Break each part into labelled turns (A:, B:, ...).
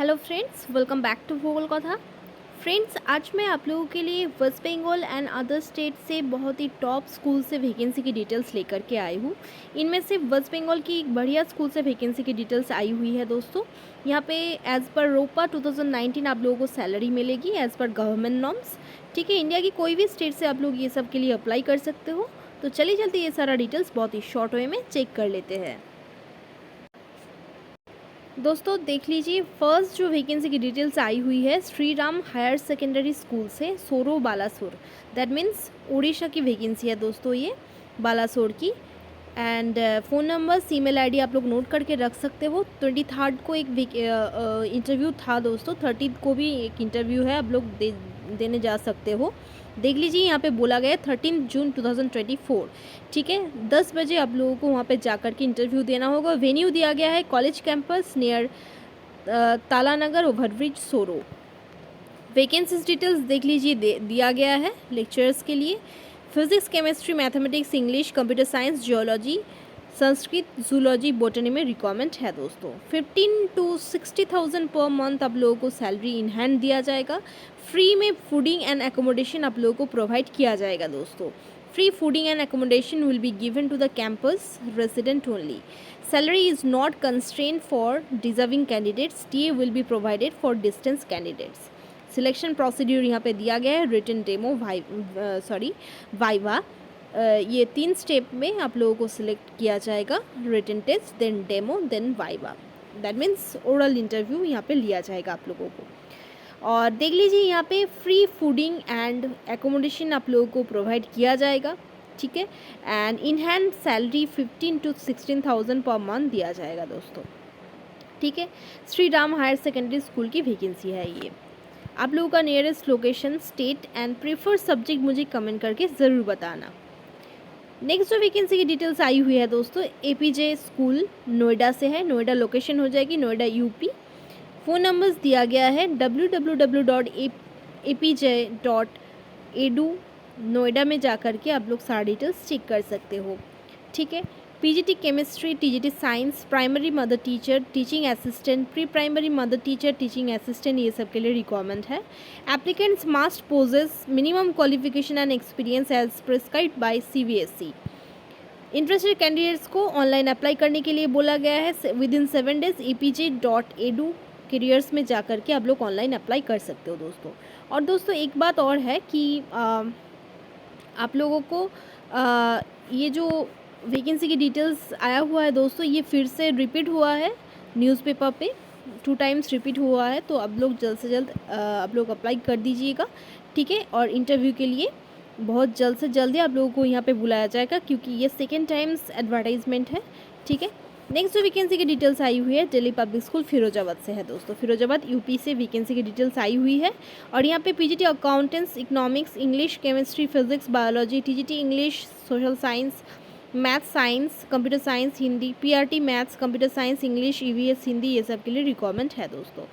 A: Hello friends, welcome back to Bhugol Katha. Friends, आज मैं आप लोगों के लिए West Bengal and other state से बहुत ही टॉप स्कूल से वैकेंसी की डिटेल्स लेकर के आई हूँ। इनमें से वेस्ट बंगाल की एक बढ़िया स्कूल से वैकेंसी की डिटेल्स आई हुई है दोस्तों। यहाँ पे एज़ पर रोपा 2019 आप लोगों को सैलरी मिलेगी एज़ पर गवर्नमेंट नॉर्म्स। ठीक है, इंडिया की कोई भी स्टेट से आप लोग ये सब के लिए अप्लाई कर सकते हो। तो चलिए जल्दी ये सारा डिटेल्स बहुत ही शॉर्ट वे में चेक कर लेते हैं। दोस्तों देख लीजिए, फर्स्ट जो वैकेंसी की डिटेल्स आई हुई है Shri Ram higher secondary school से सोरो बालासोर, दैट मीन्स उड़ीसा की वैकेंसी है दोस्तों ये बालासोर की। And phone number email ID आप लोग नोट करके रख सकते हो। 23 को एक इंटरव्यू था दोस्तों, 30 को भी एक इंटरव्यू है, आप लोग देने जा सकते हो। देख लीजिए यहाँ पे बोला गया है 13 जून 2024। ठीक है, 10 बजे आप लोगों को वहाँ पे जाकर के इंटरव्यू देना होगा। वेन्यू दिया गया है कॉलेज कैंपस नियर तालानगर ओवरब्रिज सोरो। वैकेंसीज डिटेल्स देख लीजिए दिया गया है लेक्चर्स के लिए। Physics, chemistry, mathematics, English, computer science, geology, Sanskrit, zoology, botany में रिक्वायरमेंट है दोस्तों। 15 to 60,000 पर मंथ आप लोगों को सैलरी इन हैंड दिया जाएगा। फ्री में फूडिंग एंड एकोमोडेशन आप लोगों को प्रोवाइड किया जाएगा दोस्तों। Free fooding and accommodation will be given to the campus resident only. Salary is not constrained for deserving candidates. TA will be provided for distance candidates. Selection procedure यहाँ पे दिया गया है रिटन डेमो वाइवा। ये 3 step में आप लोगों को सिलेक्ट किया जाएगा, written test, then demo, then viva. That means oral interview यहाँ पे लिया जाएगा आप लोगों को। और देख लीजिए यहाँ पे फ्री फूडिंग एंड एकोमोडेशन आप लोगों को प्रोवाइड किया जाएगा। ठीक है, and in hand salary 15 to 16,000 per month दिया जाएगा दोस्तों। ठीक है, Shri Ram higher secondary school की वैकेंसी है ये। आप लोगों का nearest location, state and preferred subject मुझे कमेंट करके ज़रूर बताना। नेक्स्ट जो वैकेंसी की डिटेल्स आई हुई है दोस्तों, एपीजे स्कूल नोएडा से है। नोएडा लोकेशन हो जाएगी, नोएडा यूपी। फ़ोन नंबर्स दिया गया है www.apj.edu। नोएडा में जाकर के आप लोग सारा डिटेल्स चेक कर सकते हो। ठीक है, PGT chemistry, TGT science, primary mother teacher, teaching assistant, pre primary mother teacher, teaching assistant, ये सब के लिए रिक्वायरमेंट है। Applicants must possess minimum qualification and experience as prescribed by CBSE. Interested candidates को ऑनलाइन अप्लाई करने के लिए बोला गया है। With in 7 days apj.edu careers में जाकर के आप लोग ऑनलाइन अप्लाई कर सकते हो दोस्तों। और दोस्तों एक बात और है कि आप लोगों को ये जो वैकेंसी की डिटेल्स आया हुआ है दोस्तों, ये फिर से रिपीट हुआ है न्यूज़पेपर पे, 2 times रिपीट हुआ है। तो आप लोग जल्द से जल्द आप लोग अप्लाई कर दीजिएगा। ठीक है, और इंटरव्यू के लिए बहुत जल्द से जल्दी आप लोगों को यहाँ पे बुलाया जाएगा, क्योंकि ये सेकेंड टाइम्स एडवर्टाइजमेंट है। ठीक है, नेक्स्ट जो वैकेंसी की डिटेल्स आई हुई है दिल्ली पब्लिक स्कूल फिरोजाबाद से है दोस्तों। फिरोजाबाद यूपी से वैकेंसी की डिटेल्स आई हुई है। और यहाँ पे PGT accountants, economics, English, chemistry, physics, biology, TGT English, social science, math science, computer science, Hindi, PRT maths, computer science, English, EVS Hindi, ये सब के लिए रिक्वायरमेंट है दोस्तों।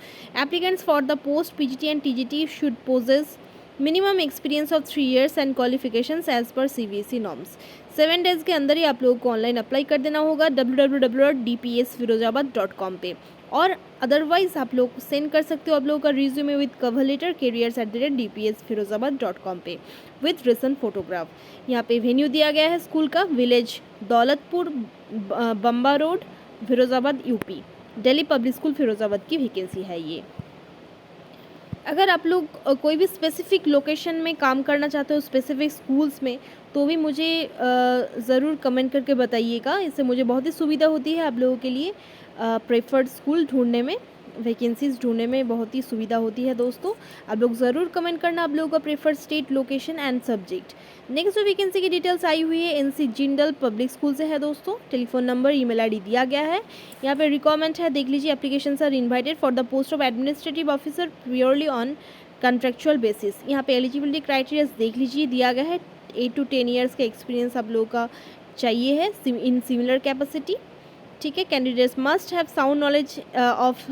A: Applicants for the post PGT and TGT should possess minimum experience of 3 years and qualifications as per CBSE norms. 7 days के अंदर ही आप लोगों को ऑनलाइन अप्लाई कर देना होगा www.dpsfirozabad.com पे। और अदरवाइज आप लोग सेंड कर सकते हो आप लोगों का resume with cover letter careers@dpsfirozabad.com पे विथ रिसेंट फोटोग्राफ। यहाँ पे वेन्यू दिया गया है स्कूल का, village Daulatpur, Bamba road, Firozabad UP. Delhi public school Firozabad की वैकेंसी है ये। अगर आप लोग कोई भी स्पेसिफिक लोकेशन में काम करना चाहते हो, स्पेसिफिक स्कूल्स में, तो भी मुझे ज़रूर कमेंट करके बताइएगा। इससे मुझे बहुत ही सुविधा होती है आप लोगों के लिए प्रेफर्ड स्कूल ढूंढने में, वैकेंसीज ढूंढने में बहुत ही सुविधा होती है दोस्तों। आप लोग ज़रूर कमेंट करना आप लोगों का preferred state, location and subject. Next जो वैकेंसी की डिटेल्स आई हुई है एनसी जिंदल पब्लिक स्कूल से है दोस्तों। टेलीफोन नंबर, ईमेल आईडी दिया गया है। यहाँ पे रिक्वायरमेंट है, देख लीजिए, applications are invited for the post of administrative officer purely on contractual basis. यहाँ पे एलिजिबिलिटी क्राइटेरिया देख लीजिए दिया गया है। 8 to 10 years का एक्सपीरियंस आप लोगों का चाहिए है इन सिमिलर कैपेसिटी। ठीक है, candidates must have sound knowledge of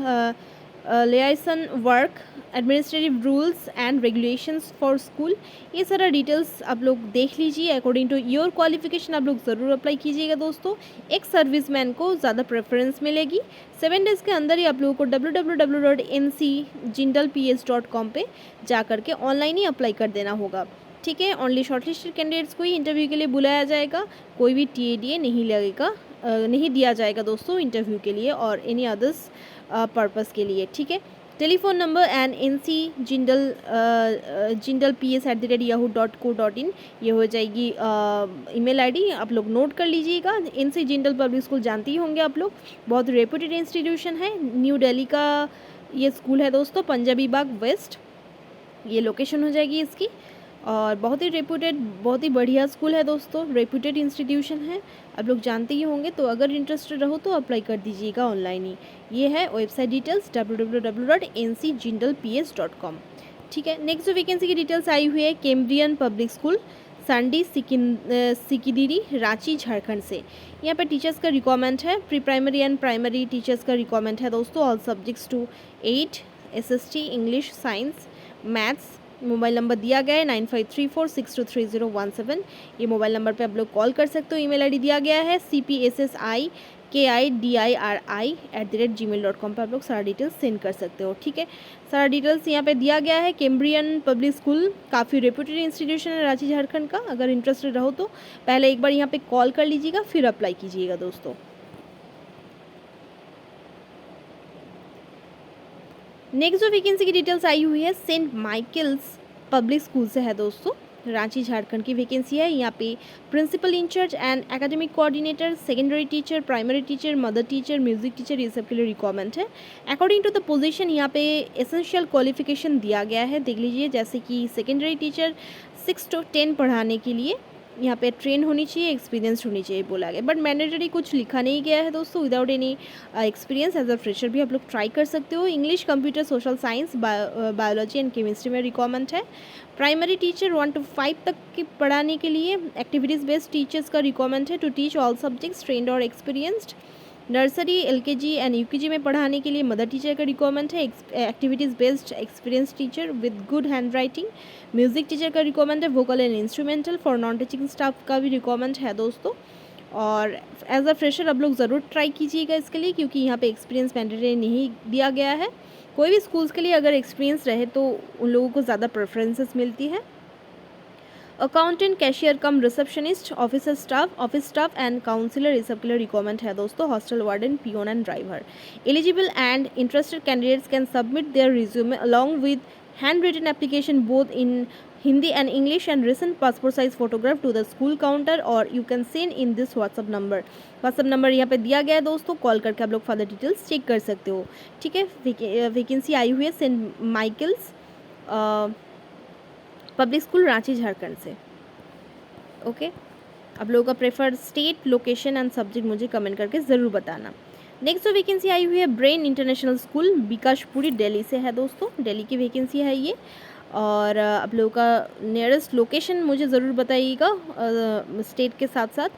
A: liaison work, administrative rules and regulations for school, ये सारा डिटेल्स आप लोग देख लीजिए। अकॉर्डिंग टू योर क्वालिफिकेशन आप लोग ज़रूर अप्लाई कीजिएगा दोस्तों। एक सर्विसमैन को ज़्यादा प्रेफरेंस मिलेगी। 7 डेज़ के अंदर ही आप लोगों को www.ncjindalps.com पे जा करके ऑनलाइन ही अप्लाई कर देना होगा, ठीक है। ओनली शॉर्टलिस्टेड कैंडिडेट्स को ही इंटरव्यू के लिए बुलाया जाएगा, कोई भी TADA नहीं लगेगा, नहीं दिया जाएगा दोस्तों इंटरव्यू के लिए और एनी अदर्स पर्पस के लिए, ठीक है। टेलीफोन नंबर एंड ncjindalps@yahoo.co.in ये हो जाएगी ईमेल आईडी, आप लोग नोट कर लीजिएगा। NC जिंदल पब्लिक स्कूल जानती ही होंगे आप लोग, बहुत रेप्यूटेड इंस्टीट्यूशन है, न्यू दिल्ली का ये स्कूल है दोस्तों, पंजाबी बाग वेस्ट ये लोकेशन हो जाएगी इसकी, और बहुत ही रेप्यूटेड, बहुत ही बढ़िया स्कूल है दोस्तों, रेप्यूटेड इंस्टीट्यूशन है, आप लोग जानते ही होंगे। तो अगर इंटरेस्टेड रहो तो अप्लाई कर दीजिएगा ऑनलाइन ही। ये है वेबसाइट डिटेल्स www.ncjindalps.com, ठीक है। नेक्स्ट जो वैकेंसी की डिटेल्स आई हुई है Cambrian public school, Sandi Sikidiri, Ranchi Jharkhand से। यहाँ पर टीचर्स का रिक्वायरमेंट है, pre primary and primary teachers का रिक्वायरमेंट है दोस्तों, all subjects to 8, SST, English, science, maths. Mobile number दिया गया है 9534623017, ये मोबाइल नंबर पे आप लोग कॉल कर सकते हो। ईमेल आईडी दिया गया है cpssiki@gmail.com पे आप लोग सारा डिटेल्स सेंड कर सकते हो, ठीक है। सारा डिटेल्स यहाँ पे दिया गया है। कैम्ब्रियन पब्लिक स्कूल काफ़ी रेप्यूटेड इंस्टीट्यूशन है रांची झारखंड का, अगर इंटरेस्टेड रहो तो पहले एक बार यहाँ पे कॉल कर लीजिएगा फिर अप्लाई कीजिएगा दोस्तों। नेक्स्ट जो वैकेंसी की डिटेल्स आई हुई है सेंट माइकल्स पब्लिक स्कूल से है दोस्तों, रांची झारखंड की वैकेंसी है। यहाँ पे principal in charge and academic coordinator, secondary teacher, primary teacher, mother teacher, music teacher, ये सब के लिए रिक्वायरमेंट है। अकॉर्डिंग टू द पोजीशन यहाँ पे एसेंशियल क्वालिफिकेशन दिया गया है, देख लीजिए, जैसे कि सेकेंडरी टीचर 6 to 10 पढ़ाने के लिए यहाँ पे ट्रेन होनी चाहिए, एक्सपीरियंस होनी चाहिए बोला गया, बट मैंडेटरी कुछ लिखा नहीं गया है दोस्तों। Without any experience as a fresher भी आप लोग ट्राई कर सकते हो। English, computer, social science, biology and chemistry में रिक्वायरमेंट है। प्राइमरी टीचर 1 to 5 तक की पढ़ाने के लिए एक्टिविटीज़ बेस्ड टीचर्स का रिक्वायरमेंट है to teach all subjects, trained और experienced. Nursery, LKG and UKG में पढ़ाने के लिए मदर टीचर का रिक्वायरमेंट है। Activities based experience teacher with good hand writing. Music teacher का रिक्वायरमेंट है। Vocal and instrumental for non teaching staff का भी रिक्वायरमेंट है दोस्तों। और एज अ फ्रेशर आप लोग ज़रूर ट्राई कीजिएगा इसके लिए, क्योंकि यहाँ पे एक्सपीरियंस मैंडेटरी नहीं दिया गया है। कोई भी स्कूल्स के लिए अगर एक्सपीरियंस रहे तो उन लोगों को ज़्यादा प्रेफरेंसेस मिलती है। Accountant, cashier cum receptionist, office staff and counsellor, ये सब के लिए रिक्वायरमेंट है दोस्तों। Hostel warden, peon and driver. Eligible and interested candidates can submit their resume along with handwritten application both in Hindi and English and recent passport size photograph to the school counter, और you can send in this WhatsApp number. WhatsApp number यहाँ पे दिया गया है दोस्तों, call करके आप लोग फर्दर डिटेल्स चेक कर सकते हो, ठीक है। वैकेंसी आई हुई है Saint Michael's public school, Ranchi Jharkhand से। ओके, आप लोगों का preferred state, location and subject मुझे कमेंट करके ज़रूर बताना। नेक्स्ट जो वैकेंसी आई हुई है Brain international school, Vikaspuri, Delhi से है दोस्तों, दिल्ली की वैकेंसी है ये। और आप लोगों का नियरेस्ट लोकेशन मुझे ज़रूर बताइएगा स्टेट के साथ साथ,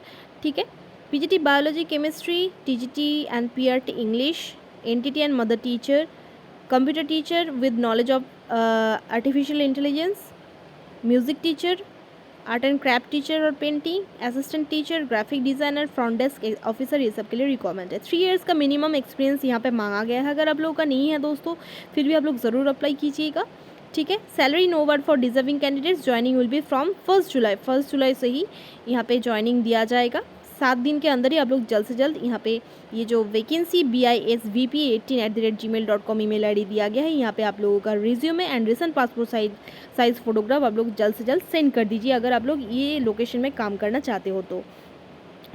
A: ठीक है। PGT biology, chemistry, TGT and PRT English, NTT and mother teacher, computer teacher with knowledge of artificial intelligence, music teacher, art and craft teacher और painting, assistant teacher, graphic designer, front desk officer, ये सब के लिए requirement है। 3 years का minimum experience यहाँ पे मांगा गया है। अगर आप लोगों का नहीं है दोस्तों फिर भी आप लोग ज़रूर अप्लाई कीजिएगा, ठीक है। Salary no word for deserving candidates, joining will be from 1 July. 1 जुलाई से ही यहाँ पे ज्वाइनिंग दिया जाएगा। 7 दिन के अंदर ही आप लोग जल्द से जल्द यहाँ पे ये जो वैकेंसी bisvp18@gmail.com ईमेल आईडी दिया गया है, यहाँ पे आप लोगों का resume and recent passport size photograph आप लोग जल्द से जल्द सेंड कर दीजिए अगर आप लोग ये लोकेशन में काम करना चाहते हो तो।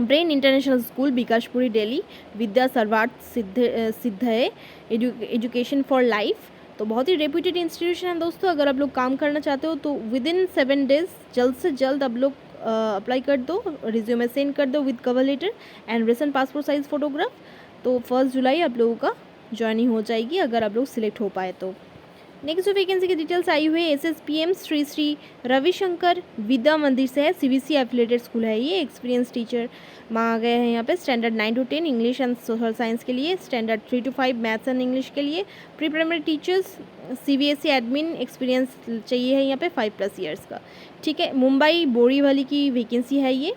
A: Brain international school, Vikaspuri, Delhi, Vidya Sarvartha Siddhaye education for life, तो बहुत ही रेप्यूटेड इंस्टीट्यूशन है दोस्तों। अगर आप लोग काम करना चाहते हो तो विदिन 7 days जल्द से जल्द आप लोग अप्लाई कर दो, रिज्यूमे सेंड कर दो with cover letter and recent passport size photograph, तो 1 जुलाई आप लोगों का ज्वाइनिंग हो जाएगी अगर आप लोग सिलेक्ट हो पाए तो। नेक्स्ट जो वैकेंसी की डिटेल्स आई हुई है एसएसपीएम श्री श्री रविशंकर विद्या मंदिर से है, सीबीएसई एफिलेटेड स्कूल है ये। एक्सपीरियंस टीचर मांगा गए हैं यहाँ पे। Standard 9 to 10 English and social science के लिए, standard 3 to 5 maths and English के लिए। Pre primary teachers CBSE admin experience चाहिए है यहाँ पे 5+ ईयर्स का। ठीक है, मुंबई बोरीवली की वैकेंसी है ये।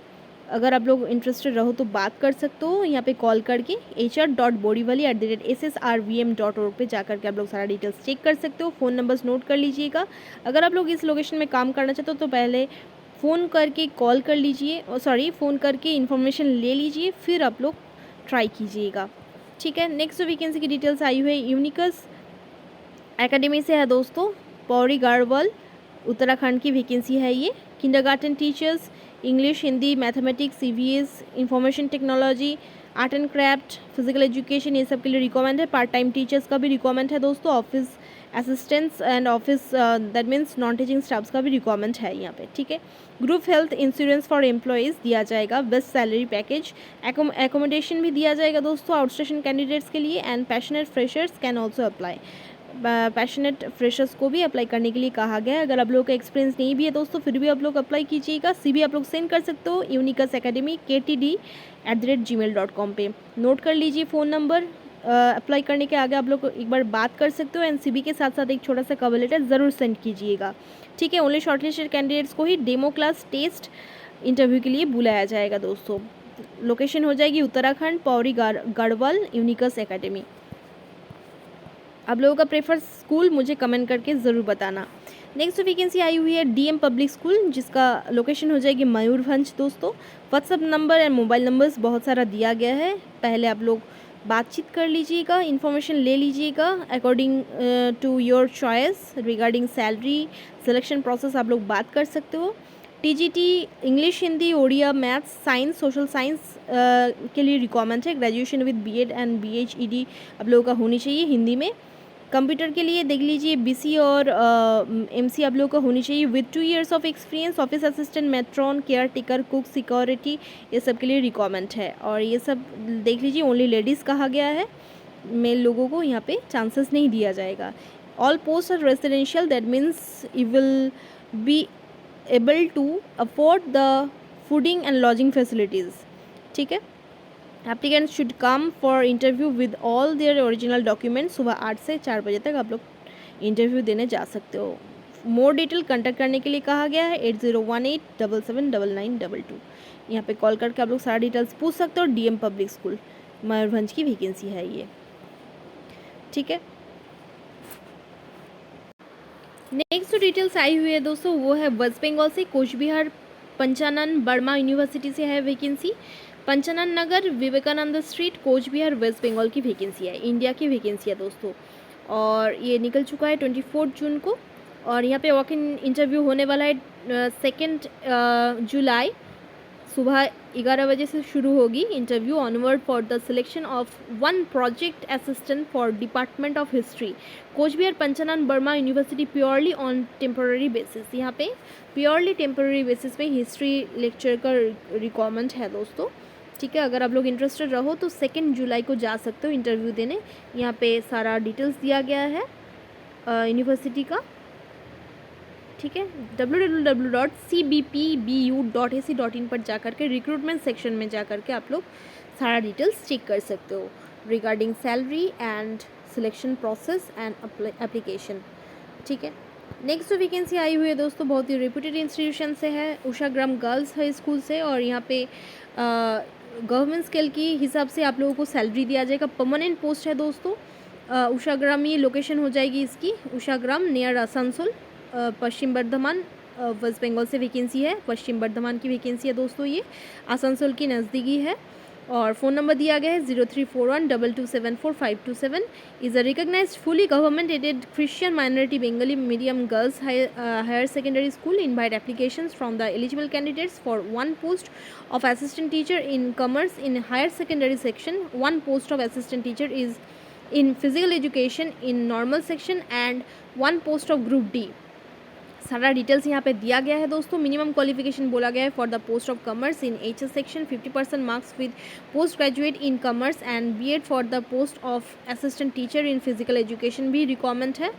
A: अगर आप लोग इंटरेस्टेड रहो तो बात कर सकते हो यहाँ पे कॉल करके hr.borivali@ssrvm.org पे जाकर के आप लोग सारा डिटेल्स चेक कर सकते हो। फ़ोन नंबर्स नोट कर लीजिएगा। अगर आप लोग इस लोकेशन में काम करना चाहते हो तो पहले फ़ोन करके कॉल कर लीजिए, फ़ोन करके इन्फॉर्मेशन ले लीजिए, फिर आप लोग ट्राई कीजिएगा। ठीक है, नेक्स्ट वैकेंसी की डिटेल्स आई हुई है यूनिकस एकेडमी से है दोस्तों, पौड़ी गाड़वल उत्तराखंड की वैकेंसी है ये। Kindergarten teachers English, Hindi, mathematics, EVS, information technology, art and craft, physical education, ये सब के लिए रिक्वायरमेंट है। पार्ट टाइम टीचर्स का भी रिक्वायरमेंट है दोस्तों। Office assistants and office that means non teaching staffs का भी रिक्वायरमेंट है यहाँ पे। ठीक है, group health insurance for employees दिया जाएगा, बेस्ट सैलरी पैकेज, एकोमोडेशन भी दिया जाएगा दोस्तों आउटस्टेशन कैंडिडेट्स के लिए। And passionate freshers can also apply, passionate freshers को भी अप्लाई करने के लिए कहा गया है। अगर आप लोगों का एक्सपीरियंस नहीं भी है दोस्तों फिर भी आप लोग अप्लाई कीजिएगा। CV आप लोग सेंड कर सकते हो यूनिकस एकेडमी KTD@gmail.com पे। नोट कर लीजिए फ़ोन नंबर। अप्लाई करने के आगे आप लोग एक बार बात कर सकते हो। एंड CV के साथ साथ एक छोटा सा कवर लेटर ज़रूर सेंड कीजिएगा। ठीक है, ओनली शॉर्टलिस्टेड कैंडिडेट्स को ही डेमो क्लास टेस्ट इंटरव्यू के लिए बुलाया जाएगा दोस्तों। लोकेशन हो जाएगी उत्तराखंड, पौड़ी गढ़वाल, यूनिकस एकेडमी। आप लोगों का प्रेफर स्कूल मुझे कमेंट करके ज़रूर बताना। नेक्स्ट वैकेंसी आई हुई है DM पब्लिक स्कूल, जिसका लोकेशन हो जाएगी मयूरभंज दोस्तों। WhatsApp number and mobile numbers बहुत सारा दिया गया है, पहले आप लोग बातचीत कर लीजिएगा, इन्फॉर्मेशन ले लीजिएगा according to your choice. Regarding salary selection process आप लोग बात कर सकते हो। TGT English, Hindi, Odia, maths, science, social science के लिए रिक्वायरमेंट है। Graduation with BEd and BHED आप लोगों का होनी चाहिए हिंदी में। कंप्यूटर के लिए देख लीजिए BC और MC आप लोगों का होनी चाहिए with 2 years of experience. Office assistant, matron, caretaker, cook, security, ये सब के लिए रिक्वायरमेंट है। और ये सब देख लीजिए ओनली लेडीज़ कहा गया है, मेल लोगों को यहाँ पे चांसेस नहीं दिया जाएगा। All post are residential, that means you will be able to afford the fooding and lodging facilities. ठीक है, applicant should come for interview with all their original documents. सुबह 8 से 4 बजे तक आप लोग इंटरव्यू देने जा सकते हो। मोर डिटेल कंटेक्ट करने के लिए कहा गया है 8018779922। यहाँ पे कॉल करके आप लोग सारा डिटेल्स पूछ सकते हो। DM पब्लिक स्कूल मयूरभंज की वैकेंसी है ये। ठीक है, नेक्स्ट जो डिटेल्स आई हुई है दोस्तों वो है वेस्ट बंगाल से, कोचबिहार पंचानन वर्मा यूनिवर्सिटी से है वैकेंसी। पंचानन नगर, विवेकानंद स्ट्रीट, कोचबिहार, वेस्ट बंगाल की वैकेंसी है, इंडिया की वैकेंसी है दोस्तों। और ये निकल चुका है 24 जून को। और यहाँ पे वॉक इन इंटरव्यू होने वाला है 2 जुलाई सुबह 11 बजे से शुरू होगी interview. Onward for the selection of 1 project assistant for department of history, Coochbehar Panchanan Barma university, purely on temporary basis. यहाँ पे प्योरली टेम्पररी बेसिस पे हिस्ट्री लेक्चर का रिक्वायरमेंट है दोस्तों। ठीक है, अगर आप लोग इंटरेस्टेड रहो तो 2 जुलाई को जा सकते हो इंटरव्यू देने। यहाँ पे सारा डिटेल्स दिया गया है यूनिवर्सिटी का। ठीक है, www.cbpbu.ac.in पर जाकर के रिक्रूटमेंट सेक्शन में जाकर के आप लोग सारा डिटेल्स चेक कर सकते हो regarding salary and selection process and application. ठीक है, नेक्स्ट जो वैकेंसी आई हुई है दोस्तों बहुत ही रेप्यूटेड इंस्टीट्यूशन से है, उषाग्राम गर्ल्स हाई स्कूल से। और यहाँ पे गवर्नमेंट स्केल की हिसाब से आप लोगों को सैलरी दिया जाएगा। परमानेंट पोस्ट है दोस्तों। उषाग्राम ये लोकेशन हो जाएगी इसकी, उषाग्राम नियर आसनसोल, पश्चिम बर्धमान, वेस्ट बंगाल से वैकेंसी है। पश्चिम बर्धमान की वैकेंसी है दोस्तों, ये आसनसोल की नज़दीकी है। और फ़ोन नंबर दिया गया है 03412274 is a recognised fully government aided Christian minority Bengali medium girls higher secondary school. Invite applications from the eligible candidates for 1 post of assistant teacher in commerce in higher secondary section, 1 post of assistant teacher is in physical education in normal section and 1 post of group D सारा details यहाँ पे दिया गया है दोस्तों। Minimum qualification बोला गया है for the post of commerce in HS section 50% marks with post graduate in commerce and BEd for the post of assistant teacher in physical education भी रिक्वायरमेंट है,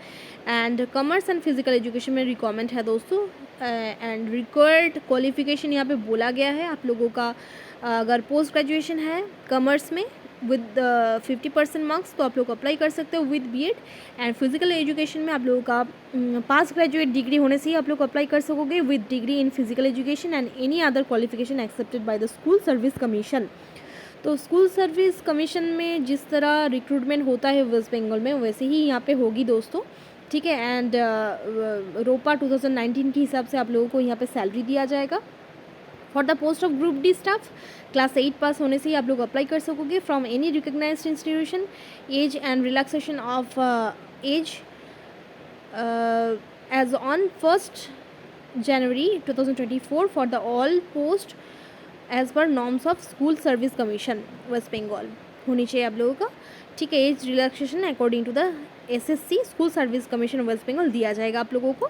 A: and commerce and physical education में requirement है दोस्तों। And required qualification यहाँ पे बोला गया है आप लोगों का, अगर पोस्ट ग्रेजुएशन है कॉमर्स में विद 50% मार्क्स तो आप लोग अप्लाई कर सकते हो with BEd, and physical education में आप लोगों का पास ग्रेजुएट डिग्री होने से ही आप लोग अप्लाई कर सकोगे with degree in physical education and any other qualification accepted by the school service commission. तो स्कूल सर्विस कमीशन में जिस तरह रिक्रूटमेंट होता है वेस्ट बंगाल में वैसे ही यहाँ पे होगी दोस्तों, ठीक है। एंड रोपा 2019 के हिसाब से आप लोगों को यहाँ पे सैलरी दिया जाएगा। For the post of group D staff class 8 pass होने से ही आप लोग अप्लाई कर सकोगे from any recognised institution. Age and relaxation of age age on 1 January 2024 for the all post as per norms of school service commission West Bengal होनी चाहिए आप लोगों का, ठीक है। Age relaxation according to the SSC school service commission West Bengal दिया जाएगा आप लोगों को।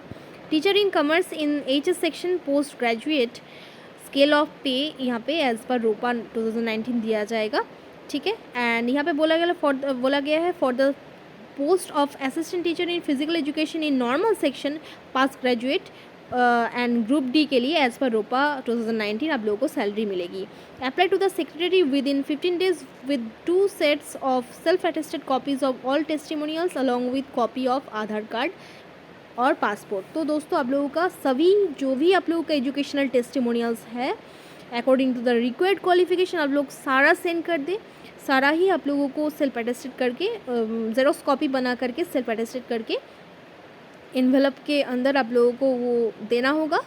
A: Teacher in commerce in HS section post graduate scale of पे यहाँ पे एज पर रोपा 2019 दिया जाएगा, ठीक है। एंड यहाँ पे बोला गया है for the post of assistant teacher in physical education in normal section pass graduate and group D के लिए एज पर रोपा 2019 आप लोगों को सैलरी मिलेगी। Apply to the secretary within 15 days with 2 sets of self attested copies of all testimonials along with copy of Aadhaar card और passport. तो दोस्तों आप लोगों का सभी जो भी आप लोगों का एजुकेशनल टेस्टिमोनियल्स है according to the required qualification आप लोग सारा सेंड कर दें। सारा ही आप लोगों को सेल्फ अटेस्टेड करके जेरोक्स कॉपी बना करके सेल्फ अटेस्टेड करके एनवेलप के अंदर आप लोगों को वो देना होगा,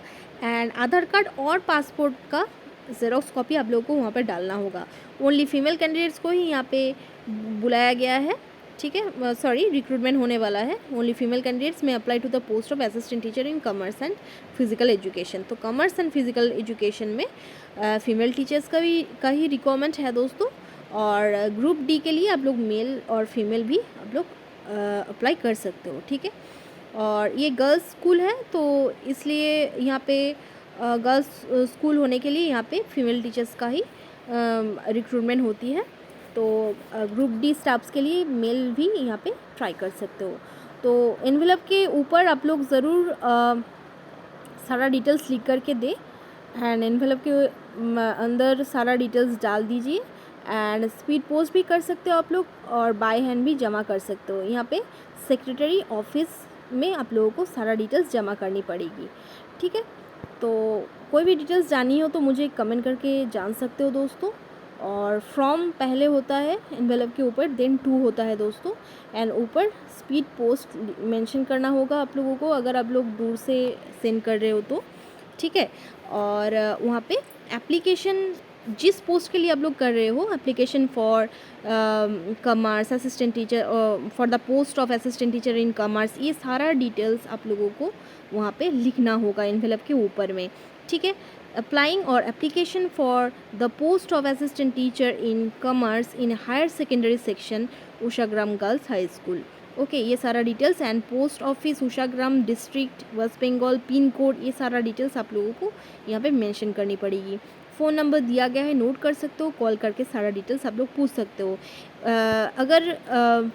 A: एंड आधार कार्ड और पासपोर्ट का जेरोक्स कॉपी आप लोगों को वहाँ पर डालना होगा। ओनली फीमेल कैंडिडेट्स को ही यहाँ पे बुलाया गया है, ठीक है। सॉरी, रिक्रूटमेंट होने वाला है। Only female candidates may apply to the post of assistant teacher in commerce and physical education. तो कॉमर्स एंड फिजिकल एजुकेशन में फीमेल टीचर्स का ही रिक्वायरमेंट है दोस्तों, और ग्रुप डी के लिए आप लोग मेल और फीमेल भी आप लोग अप्लाई कर सकते हो, ठीक है। और ये गर्ल्स स्कूल है तो इसलिए यहाँ पे गर्ल्स स्कूल होने के लिए यहाँ पे फीमेल टीचर्स का ही रिक्रूटमेंट होती है। तो ग्रुप डी स्टाफ्स के लिए मेल भी यहाँ पे ट्राई कर सकते हो। तो एनवेलप के ऊपर आप लोग ज़रूर सारा डिटेल्स लिख करके दे, एंड एनवेलप के अंदर सारा डिटेल्स डाल दीजिए, एंड स्पीड पोस्ट भी कर सकते हो आप लोग और बाय हैंड भी जमा कर सकते हो। यहाँ पे सेक्रेटरी ऑफिस में आप लोगों को सारा डिटेल्स जमा करनी पड़ेगी, ठीक है। तो कोई भी डिटेल्स जाननी हो तो मुझे कमेंट करके जान सकते हो दोस्तों। और फ्रॉम पहले होता है एनवेलप के ऊपर, देन टू होता है दोस्तों, एंड ऊपर स्पीड पोस्ट मेंशन करना होगा आप लोगों को अगर आप लोग दूर से सेंड कर रहे हो तो, ठीक है। और वहाँ पे एप्लीकेशन जिस पोस्ट के लिए आप लोग कर रहे हो, application for commerce assistant teacher for the post of assistant teacher in commerce, ये सारा डिटेल्स आप लोगों को वहाँ पे लिखना होगा एनवेलप के ऊपर में, ठीक है। अप्लाइंग और application for the post of assistant teacher in commerce in higher secondary section Ushagram girls high school, okay. ये सारा details and post office Ushagram district West Bengal pin code, ये सारा डिटेल्स आप लोगों को यहाँ पे मेंशन करनी पड़ेगी। फ़ोन नंबर दिया गया है, नोट कर सकते हो, कॉल करके सारा डिटेल्स आप लोग पूछ सकते हो। अगर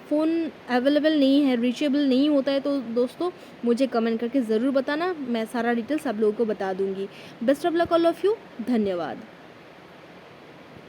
A: फ़ोन अवेलेबल नहीं है, रीचेबल नहीं होता है तो दोस्तों मुझे कमेंट करके ज़रूर बताना, मैं सारा डिटेल्स आप लोगों को बता दूंगी। Best of luck all of you, धन्यवाद।